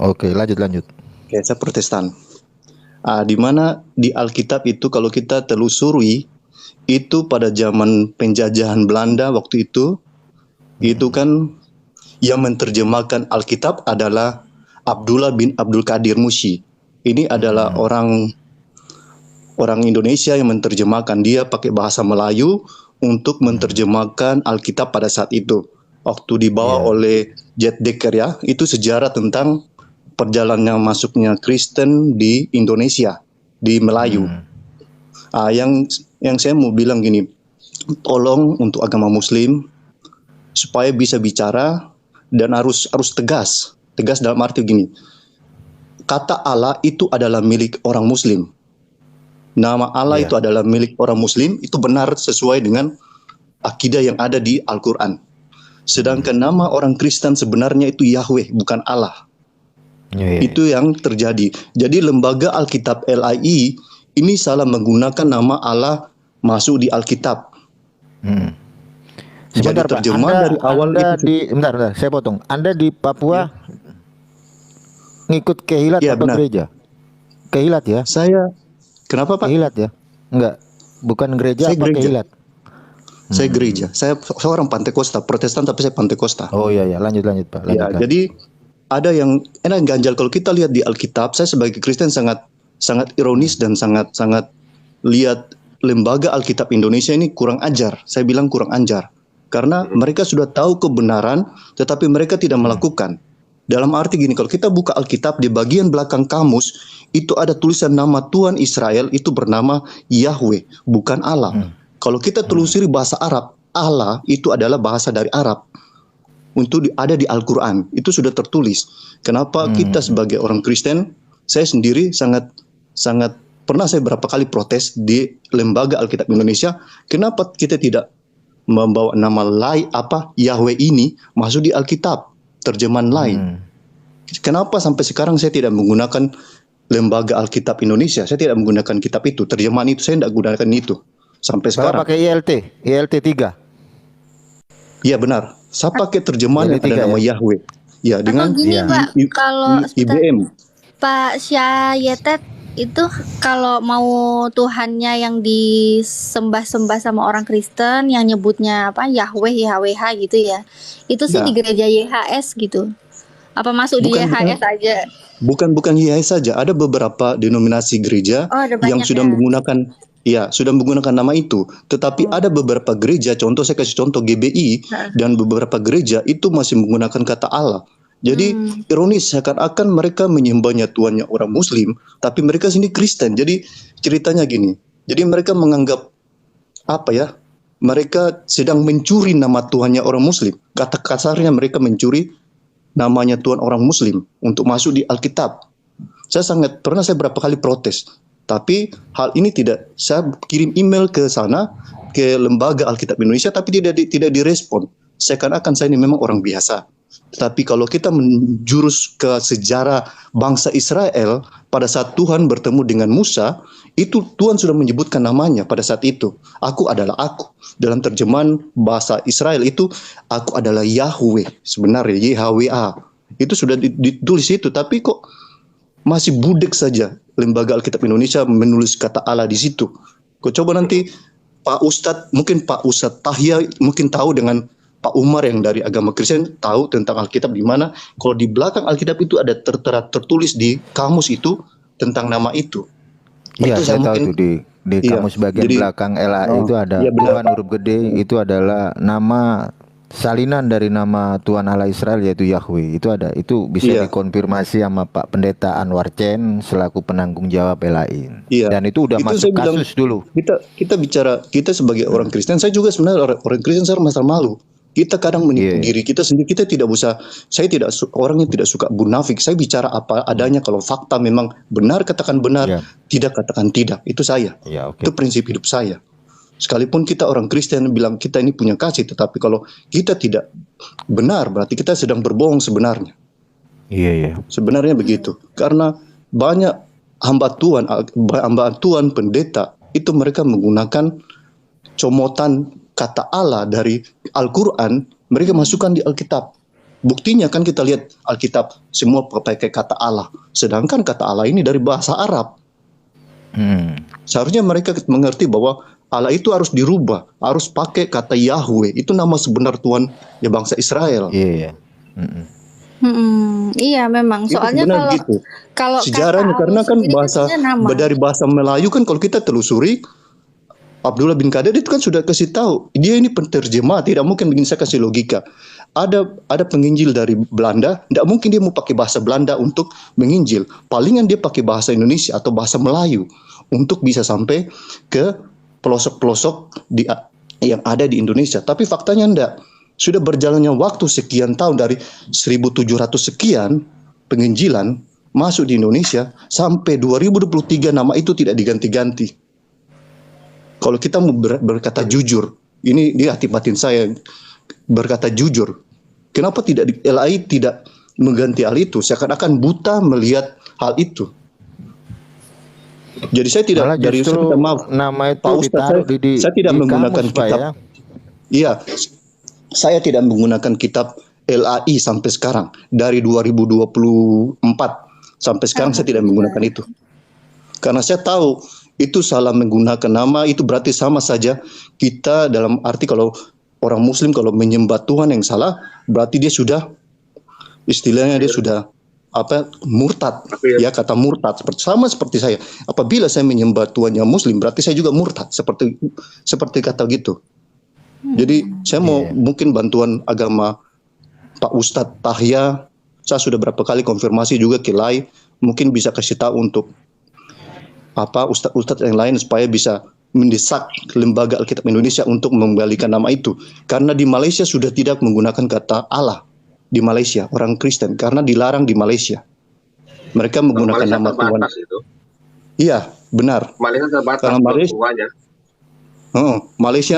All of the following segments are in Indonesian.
Oke, lanjut lanjut. Oke, saya Protestan. Di mana di Alkitab itu kalau kita telusuri itu pada zaman penjajahan Belanda waktu itu kan yang menerjemahkan Alkitab adalah Abdullah bin Abdul Qadir Musi. Ini adalah orang Indonesia yang menerjemahkan. Dia pakai bahasa Melayu untuk menerjemahkan Alkitab pada saat itu. Waktu dibawa oleh Jet Dekker ya, itu sejarah tentang perjalanan masuknya Kristen di Indonesia, di Melayu. Yang saya mau bilang gini, tolong untuk agama Muslim supaya bisa bicara dan harus tegas dalam arti gini. Kata Allah itu adalah milik orang Muslim. Nama Allah itu adalah milik orang Muslim, itu benar sesuai dengan akidah yang ada di Al-Quran. Sedangkan nama orang Kristen sebenarnya itu Yahweh, bukan Allah. Itu yang terjadi. Jadi lembaga Alkitab LII ini salah menggunakan nama Allah masuk di Alkitab. Sebentar, Pak. Dari awal itu. Bentar, saya potong. Anda di Papua ngikut Kehilat atau benar. gereja? Kehilat ya? Saya, kenapa Pak? Kehilat ya? Enggak, bukan gereja, saya apa gereja. Kehilat? Saya gereja. Saya orang Pantekosta, Protestan tapi saya Pantekosta. Oh iya, lanjut Pak. Jadi ada yang enak ganjal kalau kita lihat di Alkitab. Saya sebagai Kristen sangat ironis dan sangat lihat lembaga Alkitab Indonesia ini kurang ajar. Saya bilang kurang ajar karena mereka sudah tahu kebenaran tetapi mereka tidak melakukan. Dalam arti gini, kalau kita buka Alkitab di bagian belakang kamus itu ada tulisan nama Tuhan Israel itu bernama Yahweh, bukan Allah. Kalau kita telusuri bahasa Arab, Allah itu adalah bahasa dari Arab. Untuk ada di Al-Quran, itu sudah tertulis. Kenapa kita sebagai orang Kristen, saya sendiri sangat pernah saya berapa kali protes di lembaga Alkitab Indonesia, kenapa kita tidak membawa nama Yahweh ini masuk di Alkitab, terjemahan lain. Kenapa sampai sekarang saya tidak menggunakan lembaga Alkitab Indonesia, saya tidak menggunakan kitab itu, terjemahan itu, saya tidak gunakan itu. Sampai sekarang. Pakai ILT 3. Iya benar. Saya pakai terjemahan yang ada nama Yahweh. Ya dengan gini, Pak, kalau IBM. Pak Syayetet itu kalau mau Tuhannya yang disembah-sembah sama orang Kristen yang nyebutnya apa Yahweh, YHWH gitu ya. Itu sih di gereja YHS gitu. Apa masuk di YHS aja? Bukan YHS saja. Ada beberapa denominasi gereja yang sudah menggunakan sudah menggunakan nama itu. Tetapi ada beberapa gereja, contoh saya kasih contoh GBI dan beberapa gereja itu masih menggunakan kata Allah. Jadi ironis seakan-akan mereka menyembahnya Tuhannya orang Muslim, tapi mereka sini Kristen. Jadi ceritanya gini. Jadi mereka menganggap mereka sedang mencuri nama Tuhannya orang Muslim. Kata kasarnya mereka mencuri namanya Tuhan orang Muslim untuk masuk di Alkitab. Saya berapa kali protes. Tapi hal ini saya kirim email ke sana, ke lembaga Alkitab Indonesia, tapi tidak direspon. Seakan-akan saya ini memang orang biasa. Tetapi kalau kita menjurus ke sejarah bangsa Israel, pada saat Tuhan bertemu dengan Musa, itu Tuhan sudah menyebutkan namanya pada saat itu. Aku adalah aku. Dalam terjemahan bahasa Israel itu, aku adalah Yahweh. Sebenarnya YHWH. Itu sudah ditulis itu, tapi kok masih budek saja lembaga Alkitab Indonesia menulis kata Allah di situ. Kau coba nanti Pak Ustadz Tahya mungkin tahu dengan Pak Umar yang dari agama Kristen tahu tentang Alkitab di mana kalau di belakang Alkitab itu ada tertulis di kamus itu tentang nama itu. Iya, saya tahu itu di kamus bagian belakang LA itu ada Tuhan huruf gede, itu adalah nama salinan dari nama Tuhan Allah Israel yaitu Yahweh. Itu bisa dikonfirmasi sama Pak Pendeta Anwar Chen selaku penanggung jawab LAI. Dan itu udah masuk kasus dulu. Kita bicara, kita sebagai orang Kristen, saya juga sebenarnya orang Kristen, saya merasa malu. Kita kadang menipu diri kita sendiri. Kita tidak usah. Saya tidak orang yang tidak suka munafik. Saya bicara apa adanya. Kalau fakta memang benar, katakan benar. Tidak, katakan tidak. Itu saya. Itu prinsip hidup saya. Sekalipun kita orang Kristen bilang kita ini punya kasih, tetapi kalau kita tidak benar, berarti kita sedang berbohong sebenarnya. Sebenarnya begitu. Karena banyak hamba Tuhan pendeta itu mereka menggunakan comotan kata Allah dari Al-Quran, mereka masukkan di Alkitab. Buktinya kan kita lihat Alkitab semua pakai kata Allah, sedangkan kata Allah ini dari bahasa Arab. Seharusnya mereka mengerti bahwa Allah itu harus dirubah, harus pakai kata Yahweh, itu nama sebenar Tuhan ya bangsa Israel. Iya. Iya memang. Itu Soalnya sebenarnya gitu. kalau Sejarahnya kata karena Allah kan sendiri bahasa nama. dari bahasa Melayu kan kalau kita telusuri Abdullah bin Qadir itu kan sudah kasih tahu dia ini penterjemah, tidak mungkin begini. Saya kasih logika. Ada penginjil dari Belanda, tidak mungkin dia mau pakai bahasa Belanda untuk menginjil. Palingan dia pakai bahasa Indonesia atau bahasa Melayu untuk bisa sampai ke pelosok-pelosok yang ada di Indonesia. Tapi faktanya enggak. Sudah berjalannya waktu sekian tahun dari 1700 sekian penginjilan masuk di Indonesia sampai 2023 nama itu tidak diganti-ganti. Kalau kita mau berkata jujur, ini di hati batin saya berkata jujur. Kenapa tidak LAI tidak mengganti hal itu? Seakan-akan buta melihat hal itu. Jadi saya tidak Malah dari justru saya maaf nama itu Pak Ustadz, ditaruh saya tidak di menggunakan kamus, Pak, kitab. ya. Iya, saya tidak menggunakan kitab LAI sampai sekarang. Dari 2024 sampai sekarang saya tidak menggunakan itu. Karena saya tahu itu salah menggunakan nama, itu berarti sama saja kita dalam arti kalau orang Muslim kalau menyembah Tuhan yang salah, berarti dia sudah istilahnya dia sudah murtad, ya kata murtad sama seperti saya. Apabila saya menyembah Tuhan yang Muslim, berarti saya juga murtad seperti kata gitu. Jadi saya mau mungkin bantuan agama Pak Ustadz Tahya, saya sudah berapa kali konfirmasi juga ke LAI, mungkin bisa kasih tahu untuk ustadz-ustadz yang lain supaya bisa mendesak lembaga Alkitab Indonesia untuk mengembalikan nama itu. Karena di Malaysia sudah tidak menggunakan kata Allah. Di Malaysia, orang Kristen. Karena dilarang di Malaysia. Mereka menggunakan nama Tuhan. Itu. Iya, benar. Malaysia terbatas. Karena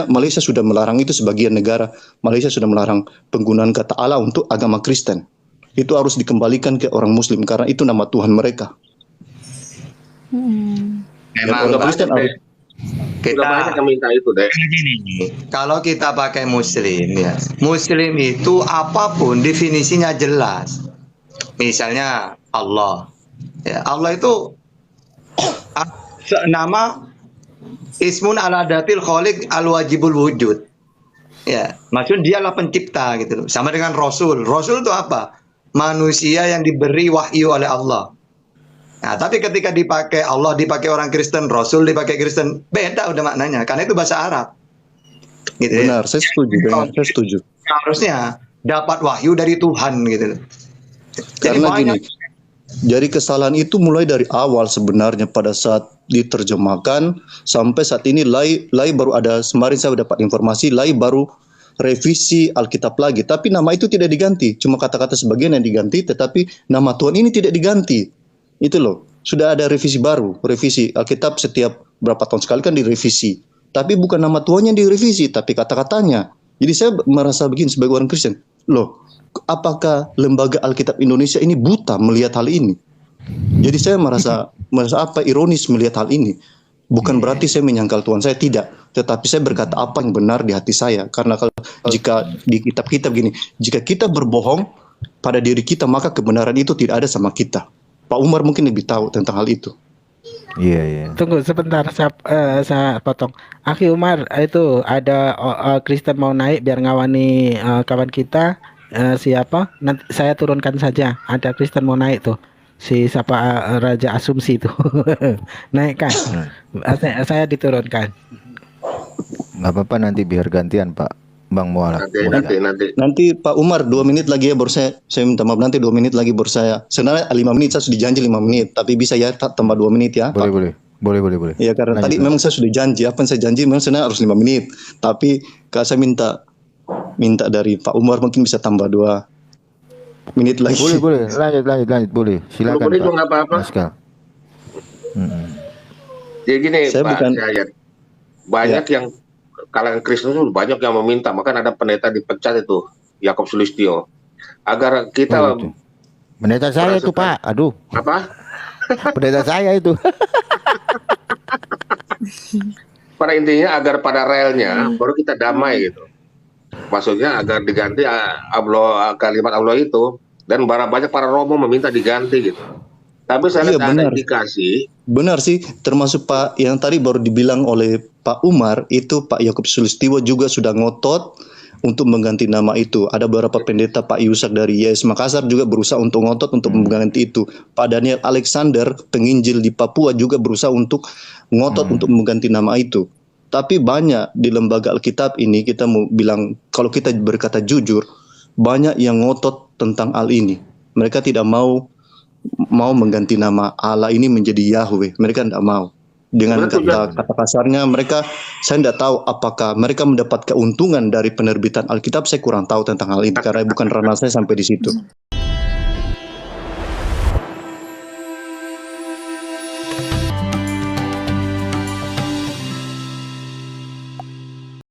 Malaysia sudah melarang itu sebagian negara. Malaysia sudah melarang penggunaan kata Allah untuk agama Kristen. Itu harus dikembalikan ke orang Muslim. Karena itu nama Tuhan mereka. Memang orang Kristen harus kita minta itu deh. Kalau kita pakai Muslim ya, Muslim itu apapun definisinya jelas. Misalnya Allah, ya Allah itu nama ismun ala datil khaliq al wajibul wujud. Ya, maksudnya dialah pencipta gitu. Sama dengan Rasul. Rasul itu apa? Manusia yang diberi wahyu oleh Allah. Nah, tapi ketika dipakai Allah, dipakai orang Kristen, Rasul dipakai Kristen, beda udah maknanya, karena itu bahasa Arab. Gitu. Benar, saya setuju. Saya setuju. Harusnya dapat wahyu dari Tuhan gitu. Karena gini, jadi kesalahan itu mulai dari awal sebenarnya pada saat diterjemahkan sampai saat ini LAI baru ada, kemarin saya dapat informasi LAI baru revisi Alkitab lagi, tapi nama itu tidak diganti, cuma kata-kata sebagian yang diganti, tetapi nama Tuhan ini tidak diganti. Itu loh, sudah ada revisi baru, revisi Alkitab setiap berapa tahun sekali kan direvisi. Tapi bukan nama Tuhan yang direvisi, tapi kata-katanya. Jadi saya merasa begini sebagai orang Kristen, loh, apakah lembaga Alkitab Indonesia ini buta melihat hal ini? Jadi saya merasa ironis melihat hal ini. Bukan berarti saya menyangkal Tuhan, saya tidak. Tetapi saya berkata apa yang benar di hati saya. Karena kalau jika di kitab-kitab gini, jika kita berbohong pada diri kita, maka kebenaran itu tidak ada sama kita. Pak Umar mungkin lebih tahu tentang hal itu. Iya. Tunggu sebentar, saya potong. Akhi Umar, itu ada Kristen mau naik biar ngawani kawan kita. Siapa? Nanti saya turunkan saja. Ada Kristen mau naik tuh. Si siapa Raja Asumsi itu. Naikkan. Saya diturunkan. Nggak apa-apa, nanti biar gantian Pak Bang Mualaf. Nanti Pak Umar 2 menit lagi ya, baru saya minta maaf, nanti 2 menit lagi baru saya. Sebenarnya 5 menit, saya sudah janji 5 menit, tapi bisa ya tambah 2 menit ya. Boleh. Ya karena tadi memang saya sudah janji, apa yang saya janji memang sebenarnya harus 5 menit. Tapi kalau saya minta dari Pak Umar mungkin bisa tambah 2 menit lagi. Boleh. Lanjut, boleh. Silakan Pak. Nggak apa-apa. Jadi gini, saya Pak Syahid, banyak yang kalangan Kristen itu banyak yang meminta, makanya ada pendeta dipecat itu, Yakob Sulistyo, agar kita pendeta saya itu Pak, aduh. Apa? Pendeta saya itu. Pada intinya agar pada relnya baru kita damai gitu. maksudnya agar diganti kalimat Allah itu, dan banyak para romo meminta diganti gitu. Tapi saya lihat ada indikasi. Benar sih, termasuk Pak yang tadi baru dibilang oleh Pak Umar, itu Pak Yakub Sulistiwo juga sudah ngotot untuk mengganti nama itu. Ada beberapa pendeta, Pak Yusak dari YS Makassar juga berusaha untuk ngotot untuk mengganti itu. Pak Daniel Alexander, penginjil di Papua juga berusaha untuk ngotot untuk mengganti nama itu. Tapi banyak di lembaga Alkitab ini, kita mau bilang, kalau kita berkata jujur, banyak yang ngotot tentang hal ini. Mereka tidak mau mengganti nama Allah ini menjadi Yahweh. Mereka tidak mau. Dengan kata kasarnya mereka, saya tidak tahu apakah mereka mendapat keuntungan dari penerbitan Alkitab. Saya kurang tahu tentang hal ini karena bukan ranah saya sampai di situ.